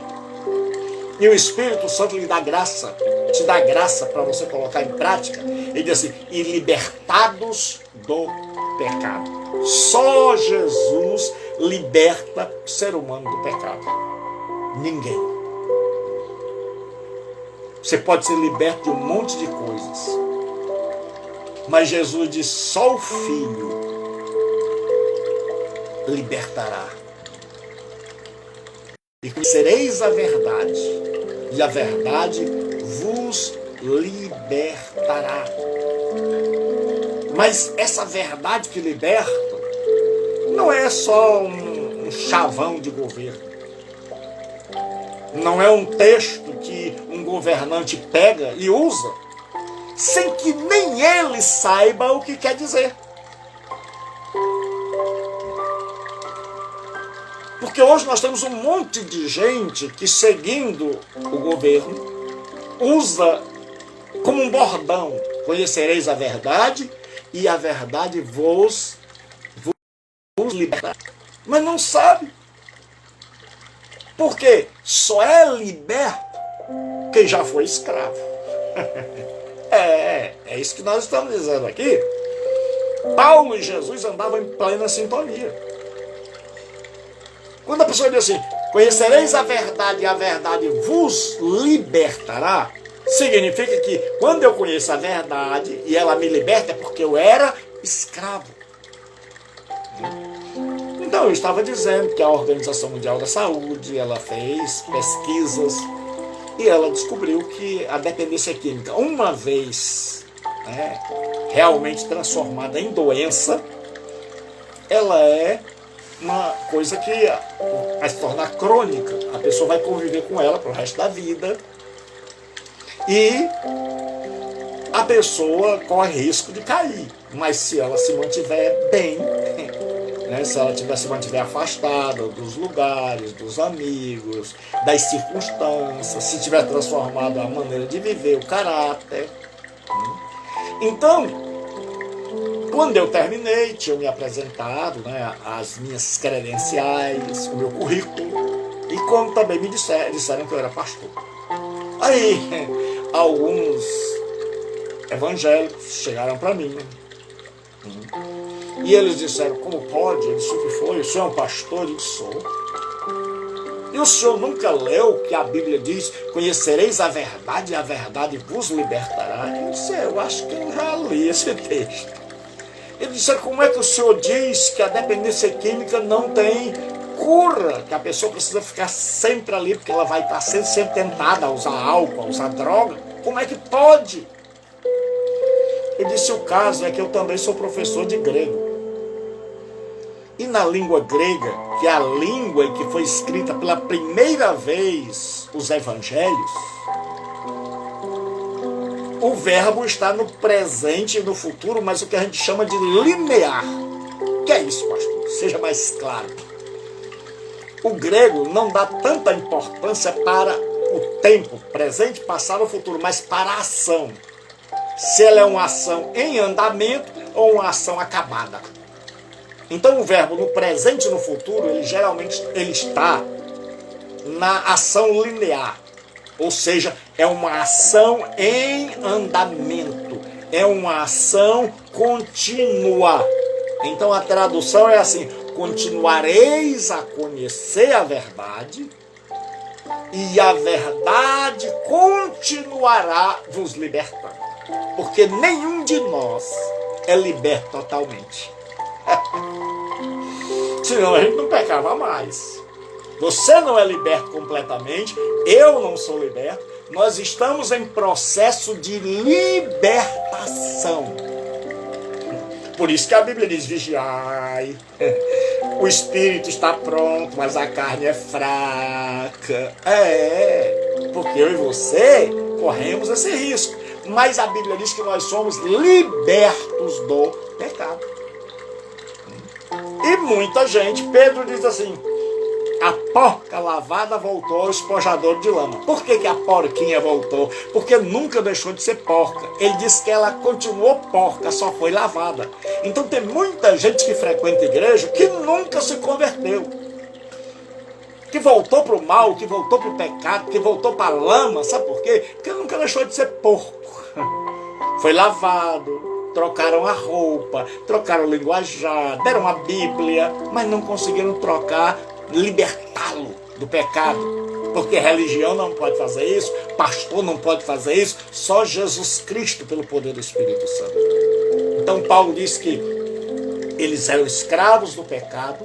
e o Espírito Santo lhe dá graça, te dá graça para você colocar em prática, ele diz assim, e libertados do pecado. Só Jesus liberta o ser humano do pecado. Ninguém. Você pode ser liberto de um monte de coisas, mas Jesus diz, só o Filho libertará. E conhecereis a verdade, e a verdade vos libertará. Mas essa verdade que liberta não é só um chavão de governo. Não é um texto que um governante pega e usa, sem que nem ele saiba o que quer dizer. Porque hoje nós temos um monte de gente que, seguindo o governo, usa como um bordão, conhecereis a verdade e a verdade vos libertará. Mas não sabe. Porque só é liberto quem já foi escravo. É isso que nós estamos dizendo aqui. Paulo e Jesus andavam em plena sintonia. Quando a pessoa diz assim, conhecereis a verdade e a verdade vos libertará, significa que quando eu conheço a verdade e ela me liberta é porque eu era escravo. Então eu estava dizendo que a Organização Mundial da Saúde, ela fez pesquisas e ela descobriu que a dependência química, uma vez realmente transformada em doença, ela é uma coisa que vai se tornar crônica. A pessoa vai conviver com ela pro resto da vida e a pessoa corre risco de cair. Mas se ela se mantiver bem, se ela se mantiver afastada dos lugares, dos amigos, das circunstâncias, se tiver transformado a maneira de viver, o caráter. Então, quando eu terminei, tinham me apresentado as minhas credenciais, o meu currículo, e como também me disseram que eu era pastor. Aí, alguns evangélicos chegaram para mim, e eles disseram, como pode? Eu disse, o que foi? O senhor é um pastor? Eu disse, sou. E o senhor nunca leu que a Bíblia diz, conhecereis a verdade e a verdade vos libertará? Eu disse, eu acho que eu já li esse texto. Ele disse, como é que o senhor diz que a dependência química não tem cura? Que a pessoa precisa ficar sempre ali, porque ela vai estar sempre tentada a usar álcool, a usar droga? Como é que pode? Eu disse, o caso é que eu também sou professor de grego. E na língua grega, que é a língua em que foi escrita pela primeira vez os evangelhos, o verbo está no presente e no futuro, mas o que a gente chama de linear. O que é isso, pastor? Seja mais claro. O grego não dá tanta importância para o tempo, presente, passado ou futuro, mas para a ação. Se ela é uma ação em andamento ou uma ação acabada. Então o verbo no presente e no futuro, ele geralmente está na ação linear. Ou seja, é uma ação em andamento. É uma ação contínua. Então a tradução é assim: continuareis a conhecer a verdade, e a verdade continuará vos libertando. Porque nenhum de nós é liberto totalmente. Senão a gente não pecava mais. Você não é liberto completamente, eu não sou liberto. Nós estamos em processo de libertação. Por isso que a Bíblia diz: vigiai. O espírito está pronto, mas a carne é fraca. Porque eu e você corremos esse risco. Mas a Bíblia diz que nós somos libertos do pecado. E muita gente, Pedro diz assim: a porca lavada voltou ao espojador de lama. Por que a porquinha voltou? Porque nunca deixou de ser porca. Ele disse que ela continuou porca, só foi lavada. Então tem muita gente que frequenta a igreja que nunca se converteu. Que voltou para o mal, que voltou para o pecado, que voltou para a lama. Sabe por quê? Porque nunca deixou de ser porco. Foi lavado, trocaram a roupa, trocaram o linguajar, deram a Bíblia, mas não conseguiram trocar, libertá-lo do pecado. Porque religião não pode fazer isso, pastor não pode fazer isso, só Jesus Cristo pelo poder do Espírito Santo. Então Paulo diz que eles eram escravos do pecado,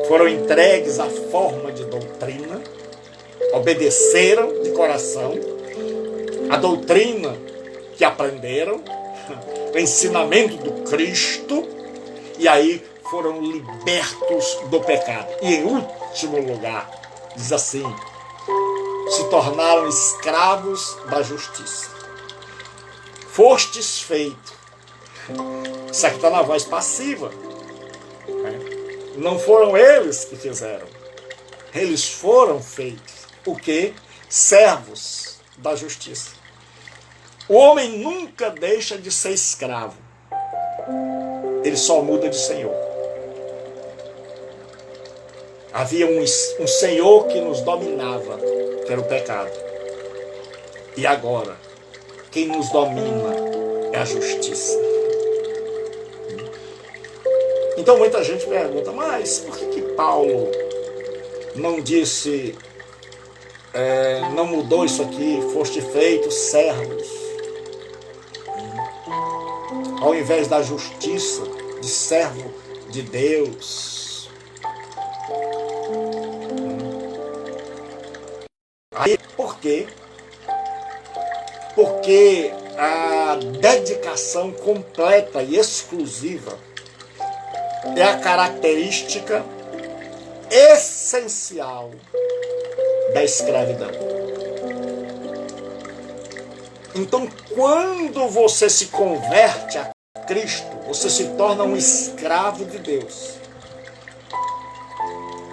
foram entregues à forma de doutrina, obedeceram de coração a doutrina que aprenderam, o ensinamento do Cristo, e aí foram libertos do pecado. E em último lugar, diz assim: se tornaram escravos da justiça. Fostes feito. Isso aqui está na voz passiva. Não foram eles que fizeram. Eles foram feitos. O quê? Servos da justiça. O homem nunca deixa de ser escravo. Ele só muda de senhor. Havia um senhor que nos dominava, que era o pecado. E agora, quem nos domina é a justiça. Então muita gente pergunta: mas por que Paulo não disse, não mudou isso aqui, foste feitos servos? Ao invés da justiça, de servo de Deus. Aí, por quê? Porque a dedicação completa e exclusiva é a característica essencial da escravidão. Então, quando você se converte a Cristo, você se torna um escravo de Deus.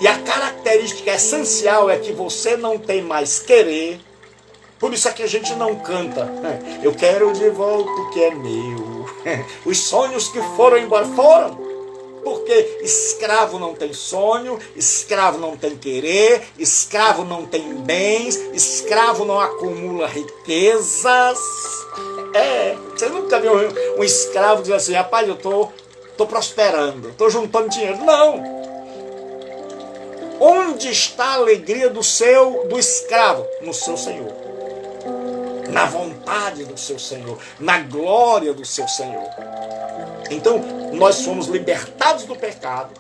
E a característica essencial é que você não tem mais querer. Por isso é que a gente não canta: eu quero de volta o que é meu. Os sonhos que foram embora foram. Porque escravo não tem sonho, escravo não tem querer, escravo não tem bens, escravo não acumula riquezas. Você nunca viu um escravo dizer assim: rapaz, eu tô prosperando, estou juntando dinheiro. Não. Onde está a alegria do escravo? No seu Senhor. Na vontade do seu Senhor, na glória do seu Senhor. Então, nós fomos libertados do pecado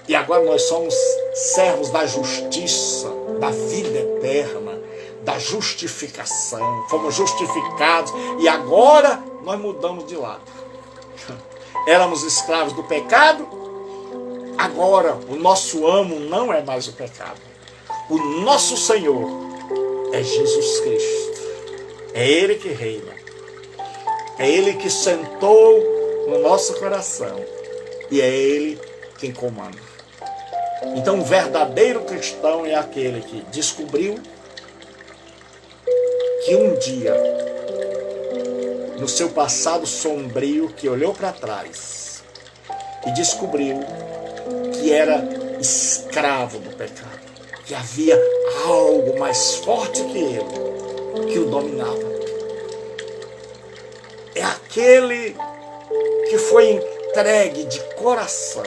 e agora nós somos servos da justiça, da vida eterna, da justificação. Fomos justificados e agora nós mudamos de lado. Éramos escravos do pecado, Agora, o nosso amo não é mais o pecado. O nosso Senhor é Jesus Cristo. É Ele que reina. É Ele que sentou no nosso coração. E é Ele quem comanda. Então, o verdadeiro cristão é aquele que descobriu que um dia, no seu passado sombrio, que olhou para trás e descobriu que era escravo do pecado, que havia algo mais forte que ele, que o dominava. É aquele que foi entregue de coração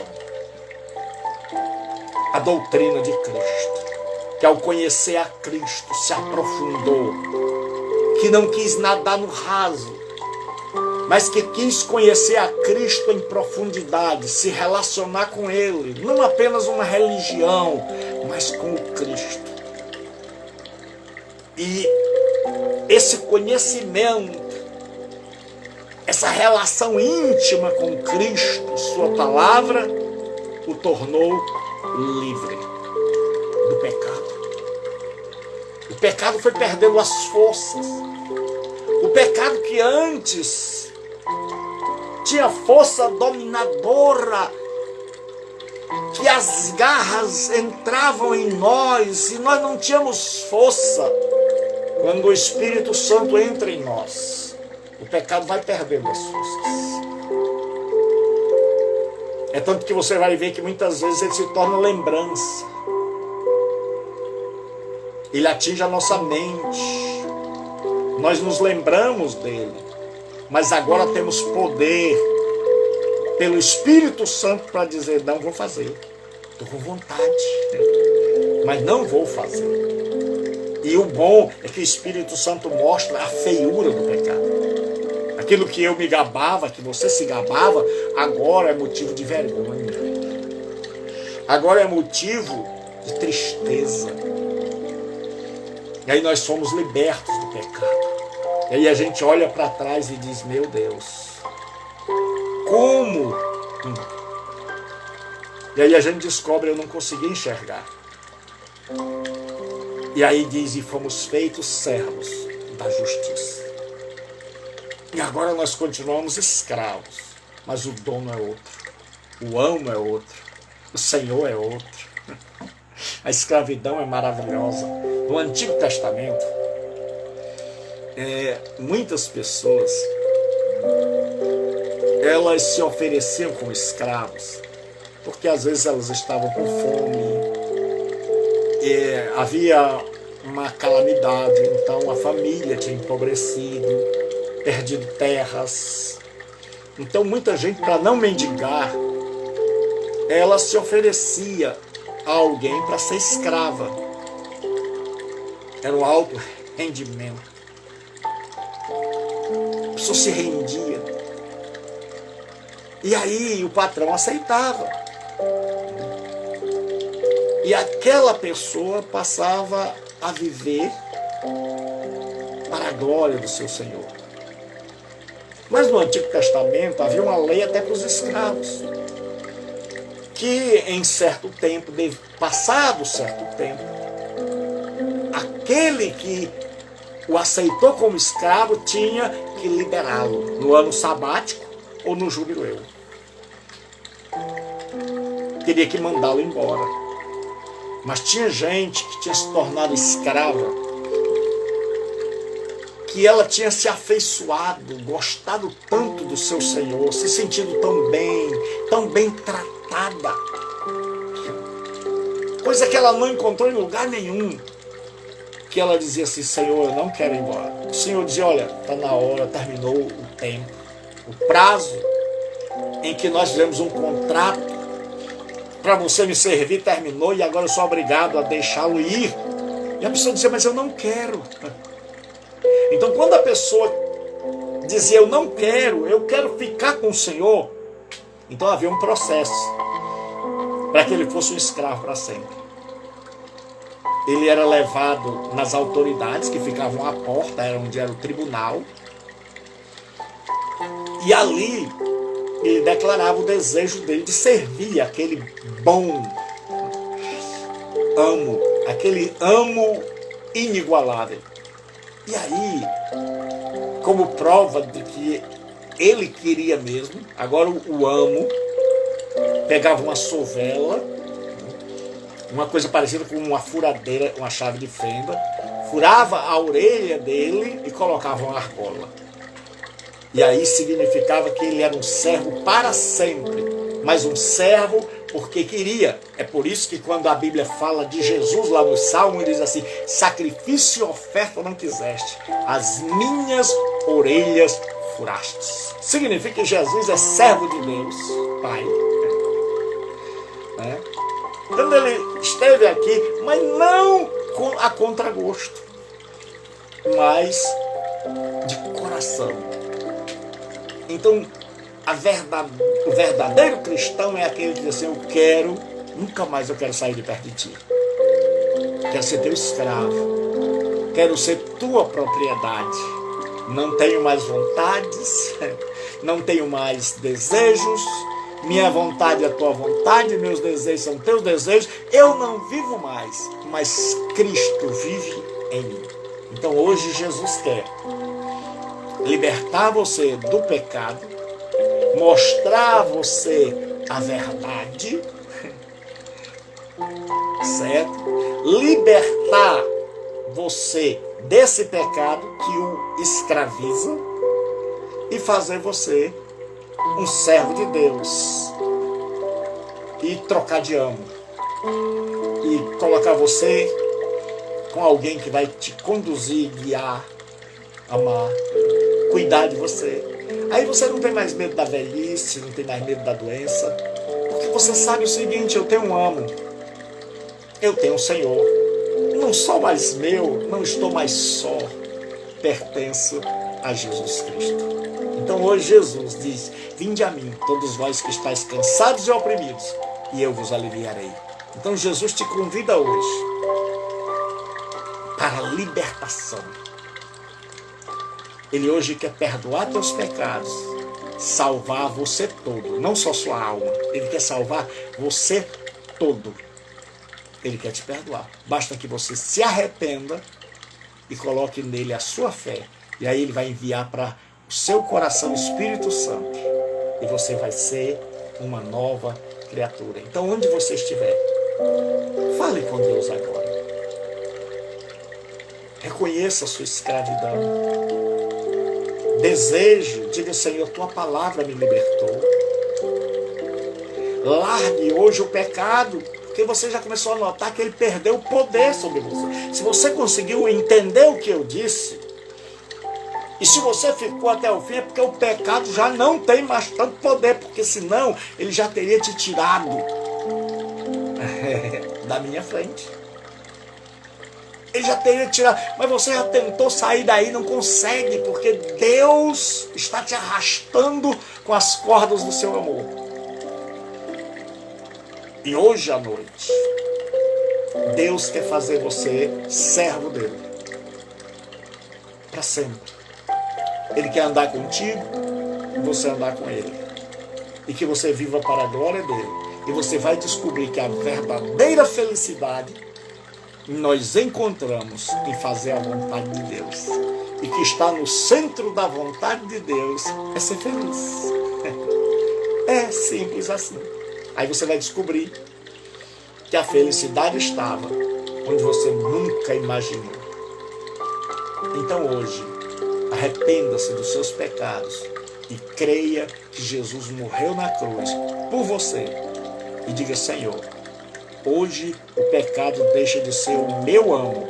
à doutrina de Cristo, que ao conhecer a Cristo se aprofundou, que não quis nadar no raso, mas que quis conhecer a Cristo em profundidade, se relacionar com Ele, não apenas uma religião, mas com o Cristo. E esse conhecimento, essa relação íntima com Cristo, sua palavra, o tornou livre do pecado. O pecado foi perdendo as forças. O pecado que antes tinha força dominadora, que as garras entravam em nós e nós não tínhamos força. Quando o Espírito Santo entra em nós, o pecado vai perdendo as forças. É tanto que você vai ver que muitas vezes ele se torna lembrança. Ele atinge a nossa mente. Nós nos lembramos dele. Mas agora temos poder pelo Espírito Santo para dizer, não vou fazer. Estou com vontade, mas não vou fazer. E o bom é que o Espírito Santo mostra a feiura do pecado. Aquilo que eu me gabava, que você se gabava, agora é motivo de vergonha. Agora é motivo de tristeza. E aí nós somos libertos do pecado. E aí a gente olha para trás e diz, meu Deus, como? E aí a gente descobre, eu não consegui enxergar. E aí diz, e fomos feitos servos da justiça. E agora nós continuamos escravos, mas o dono é outro. O amo é outro. O Senhor é outro. A escravidão é maravilhosa. No Antigo Testamento, muitas pessoas, elas se ofereciam como escravos, porque às vezes elas estavam com fome, havia uma calamidade, então a família tinha empobrecido, perdido terras. Então muita gente, para não mendigar, ela se oferecia a alguém para ser escrava. Era um alto rendimento. A pessoa se rendia. E aí o patrão aceitava. E aquela pessoa passava a viver para a glória do seu Senhor. Mas no Antigo Testamento havia uma lei até para os escravos, que em certo tempo, passado certo tempo, aquele que o aceitou como escravo tinha que liberá-lo no ano sabático ou no jubileu. Teria que mandá-lo embora. Mas tinha gente que tinha se tornado escrava, que ela tinha se afeiçoado, gostado tanto do seu Senhor, se sentindo tão bem tratada, coisa que ela não encontrou em lugar nenhum, que ela dizia assim, Senhor, eu não quero ir embora. O Senhor dizia, olha, está na hora, terminou o tempo, o prazo em que nós fizemos um contrato para você me servir terminou e agora eu sou obrigado a deixá-lo ir. E a pessoa dizia, mas eu não quero. Então quando a pessoa dizia, eu quero ficar com o Senhor, então havia um processo para que ele fosse um escravo para sempre. Ele era levado nas autoridades que ficavam à porta, onde era o tribunal, e ali ele declarava o desejo dele de servir aquele bom amo, aquele amo inigualável. E aí, como prova de que ele queria mesmo, agora o amo pegava uma sovela, uma coisa parecida com uma furadeira, uma chave de fenda, furava a orelha dele e colocava uma argola. E aí significava que ele era um servo para sempre, mas um servo porque queria. É por isso que quando a Bíblia fala de Jesus lá no Salmo, ele diz assim: sacrifício e oferta não quiseste, as minhas orelhas furastes. Significa que Jesus é servo de Deus, Pai. Quando ele esteve aqui, mas não a contragosto, mas de coração. Então, o verdadeiro cristão é aquele que diz assim: nunca mais eu quero sair de perto de ti. Quero ser teu escravo. Quero ser tua propriedade. Não tenho mais vontades, não tenho mais desejos. Minha vontade é a tua vontade, meus desejos são teus desejos. Eu não vivo mais, mas Cristo vive em mim. Então hoje Jesus quer libertar você do pecado, mostrar a você a verdade, certo? Libertar você desse pecado que o escraviza e fazer você um servo de Deus e trocar de amo e colocar você com alguém que vai te conduzir, guiar, amar, cuidar de você. Aí você não tem mais medo da velhice, não tem mais medo da doença, porque você sabe o seguinte: eu tenho um amo, eu tenho um Senhor, não sou mais meu, não estou mais só, pertenço a Jesus Cristo. Então hoje Jesus diz: vinde a mim, todos vós que estáis cansados e oprimidos, e eu vos aliviarei. Então Jesus te convida hoje para a libertação. Ele hoje quer perdoar teus pecados, salvar você todo, não só sua alma. Ele quer salvar você todo. Ele quer te perdoar. Basta que você se arrependa e coloque nele a sua fé. E aí ele vai enviar para o seu coração o Espírito Santo. E você vai ser uma nova criatura. Então, onde você estiver, fale com Deus agora. Reconheça a sua escravidão. Deseje, diga: Senhor, tua palavra me libertou. Largue hoje o pecado, porque você já começou a notar que ele perdeu o poder sobre você. Se você conseguiu entender o que eu disse, e se você ficou até o fim, é porque o pecado já não tem mais tanto poder, porque senão ele já teria te tirado da minha frente. Ele já teria tirado, mas você já tentou sair daí, não consegue, porque Deus está te arrastando com as cordas do seu amor. E hoje à noite, Deus quer fazer você servo dele, para sempre. Ele quer andar contigo e você andar com ele. E que você viva para a glória dele. E você vai descobrir que a verdadeira felicidade nós encontramos em fazer a vontade de Deus. E que está no centro da vontade de Deus é ser feliz. É simples assim. Aí você vai descobrir que a felicidade estava onde você nunca imaginou. Então hoje, arrependa-se dos seus pecados e creia que Jesus morreu na cruz por você. E diga: Senhor, hoje o pecado deixa de ser o meu amo,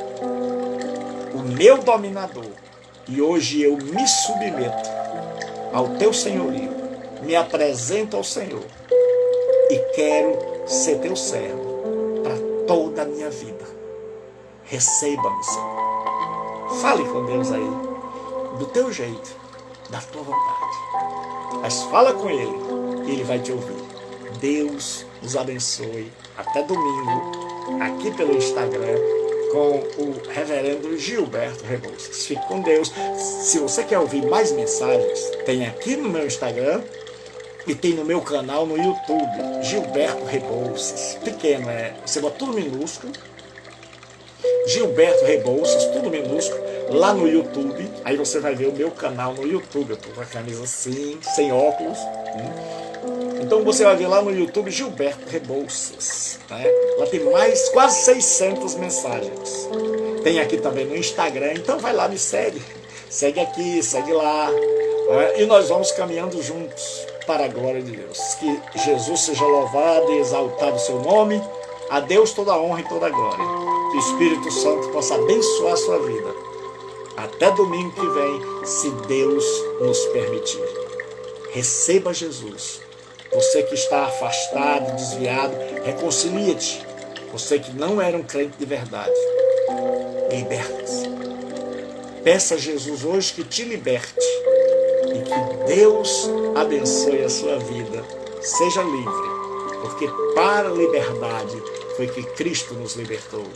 o meu dominador. E hoje eu me submeto ao teu senhorio, me apresento ao Senhor e quero ser teu servo para toda a minha vida. Receba-me, Senhor. Fale com Deus aí, do teu jeito, da tua vontade. Mas fala com Ele e Ele vai te ouvir. Deus nos abençoe. Até domingo, aqui pelo Instagram, com o reverendo Gilberto Rebouças. Fique com Deus. Se você quer ouvir mais mensagens, tem aqui no meu Instagram E tem no meu canal no YouTube, Gilberto Rebouças. Pequeno, você bota tudo minúsculo. Gilberto Rebouças, tudo minúsculo, lá no YouTube. Aí você vai ver o meu canal no YouTube. Eu tô com a camisa assim, sem óculos. Então você vai ver lá no YouTube Gilberto Rebouças. Né? Lá tem mais, quase 600 mensagens. Tem aqui também no Instagram. Então vai lá, me segue. Segue aqui, segue lá. Né? E nós vamos caminhando juntos para a glória de Deus. Que Jesus seja louvado e exaltado o seu nome. A Deus toda a honra e toda a glória. Que o Espírito Santo possa abençoar a sua vida. Até domingo que vem, se Deus nos permitir. Receba Jesus. Você que está afastado, desviado, reconcilia-te. Você que não era um crente de verdade, liberta-se. Peça a Jesus hoje que te liberte e que Deus abençoe a sua vida. Seja livre, porque para a liberdade foi que Cristo nos libertou.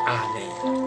Amém.